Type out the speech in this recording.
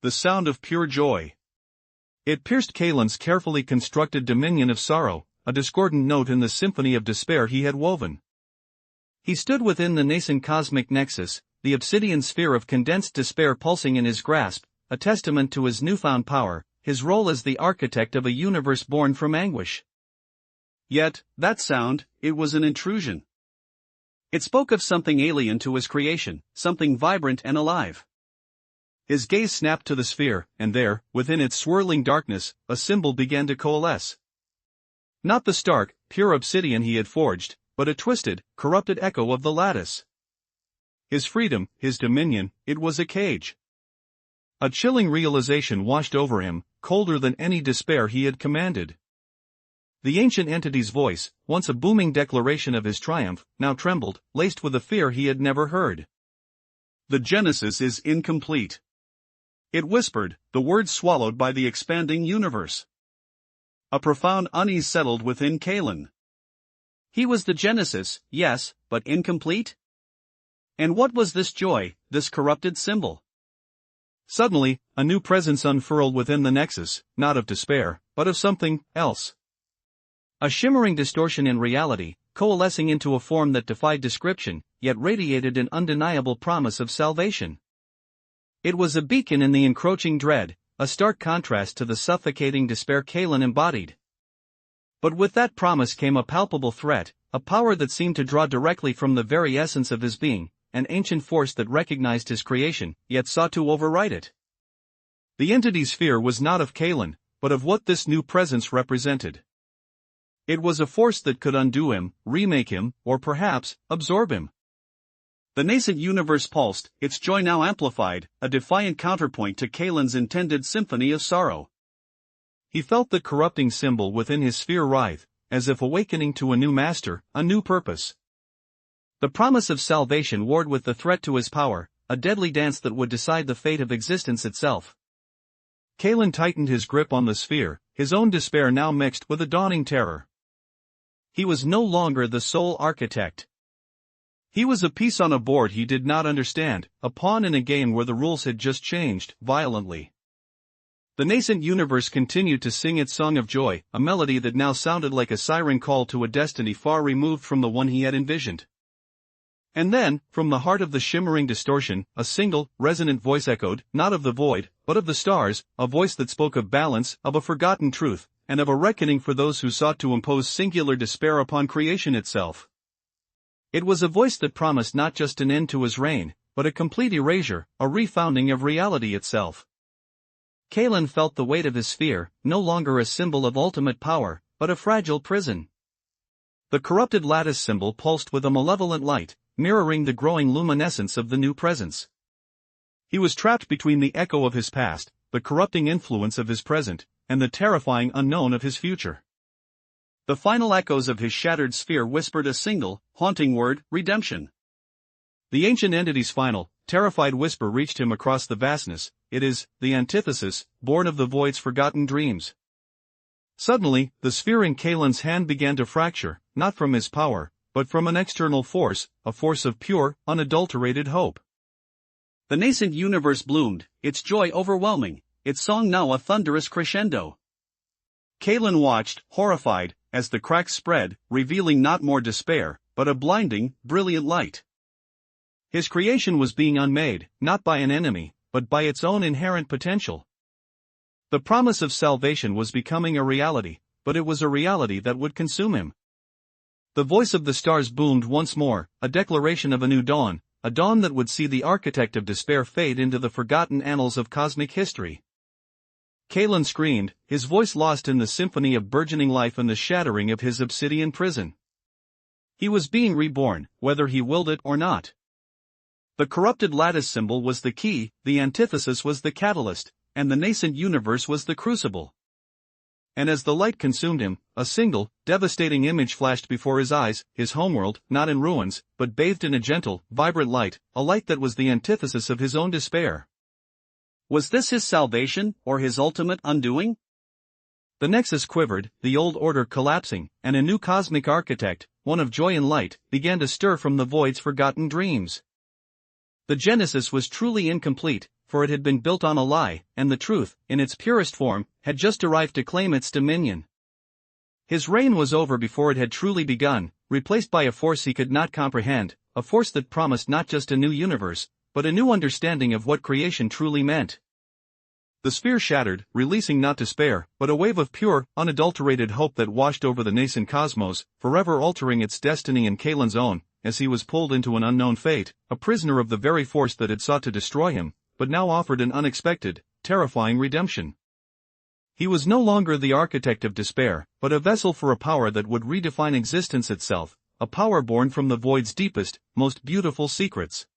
the sound of pure joy. It pierced Kalen's carefully constructed dominion of sorrow, a discordant note in the symphony of despair he had woven. He stood within the nascent cosmic nexus, the obsidian sphere of condensed despair pulsing in his grasp, a testament to his newfound power, his role as the architect of a universe born from anguish. Yet, that sound, it was an intrusion. It spoke of something alien to his creation, something vibrant and alive. His gaze snapped to the sphere, and there, within its swirling darkness, a symbol began to coalesce. Not the stark, pure obsidian he had forged, but a twisted, corrupted echo of the lattice. His freedom, his dominion, it was a cage. A chilling realization washed over him, colder than any despair he had commanded. The ancient entity's voice, once a booming declaration of his triumph, now trembled, laced with a fear he had never heard. The Genesis is incomplete. It whispered, the words swallowed by the expanding universe. A profound unease settled within Kalen. He was the Genesis, yes, but incomplete? And what was this joy, this corrupted symbol? Suddenly, a new presence unfurled within the nexus, not of despair, but of something else. A shimmering distortion in reality, coalescing into a form that defied description, yet radiated an undeniable promise of salvation. It was a beacon in the encroaching dread, a stark contrast to the suffocating despair Kalen embodied. But with that promise came a palpable threat, a power that seemed to draw directly from the very essence of his being, an ancient force that recognized his creation, yet sought to override it. The entity's fear was not of Kalen, but of what this new presence represented. It was a force that could undo him, remake him, or perhaps, absorb him. The nascent universe pulsed, its joy now amplified, a defiant counterpoint to Kalen's intended symphony of sorrow. He felt the corrupting symbol within his sphere writhe, as if awakening to a new master, a new purpose. The promise of salvation warred with the threat to his power, a deadly dance that would decide the fate of existence itself. Kalen tightened his grip on the sphere, his own despair now mixed with a dawning terror. He was no longer the sole architect. He was a piece on a board he did not understand, a pawn in a game where the rules had just changed, violently. The nascent universe continued to sing its song of joy, a melody that now sounded like a siren call to a destiny far removed from the one he had envisioned. And then, from the heart of the shimmering distortion, a single, resonant voice echoed, not of the void, but of the stars, a voice that spoke of balance, of a forgotten truth, and of a reckoning for those who sought to impose singular despair upon creation itself. It was a voice that promised not just an end to his reign, but a complete erasure, a refounding of reality itself. Kalen felt the weight of his sphere, no longer a symbol of ultimate power, but a fragile prison. The corrupted lattice symbol pulsed with a malevolent light, mirroring the growing luminescence of the new presence. He was trapped between the echo of his past, the corrupting influence of his present, and the terrifying unknown of his future. The final echoes of his shattered sphere whispered a single, haunting word, redemption. The ancient entity's final, terrified whisper reached him across the vastness, it is, the antithesis, born of the void's forgotten dreams. Suddenly, the sphere in Kalen's hand began to fracture, not from his power, but from an external force, a force of pure, unadulterated hope. The nascent universe bloomed, its joy overwhelming, its song now a thunderous crescendo. Kalen watched, horrified, as the cracks spread, revealing not more despair, but a blinding, brilliant light. His creation was being unmade, not by an enemy, but by its own inherent potential. The promise of salvation was becoming a reality, but it was a reality that would consume him. The voice of the stars boomed once more, a declaration of a new dawn, a dawn that would see the architect of despair fade into the forgotten annals of cosmic history. Kalen screamed, his voice lost in the symphony of burgeoning life and the shattering of his obsidian prison. He was being reborn, whether he willed it or not. The corrupted lattice symbol was the key, the antithesis was the catalyst, and the nascent universe was the crucible. And as the light consumed him, a single, devastating image flashed before his eyes, his homeworld, not in ruins, but bathed in a gentle, vibrant light, a light that was the antithesis of his own despair. Was this his salvation, or his ultimate undoing? The nexus quivered, the old order collapsing, and a new cosmic architect, one of joy and light, began to stir from the void's forgotten dreams. The Genesis was truly incomplete, for it had been built on a lie, and the truth, in its purest form, had just arrived to claim its dominion. His reign was over before it had truly begun, replaced by a force he could not comprehend, a force that promised not just a new universe, but a new understanding of what creation truly meant. The sphere shattered, releasing not despair, but a wave of pure, unadulterated hope that washed over the nascent cosmos, forever altering its destiny and Kalen's own, as he was pulled into an unknown fate, a prisoner of the very force that had sought to destroy him, but now offered an unexpected, terrifying redemption. He was no longer the architect of despair, but a vessel for a power that would redefine existence itself, a power born from the void's deepest, most beautiful secrets.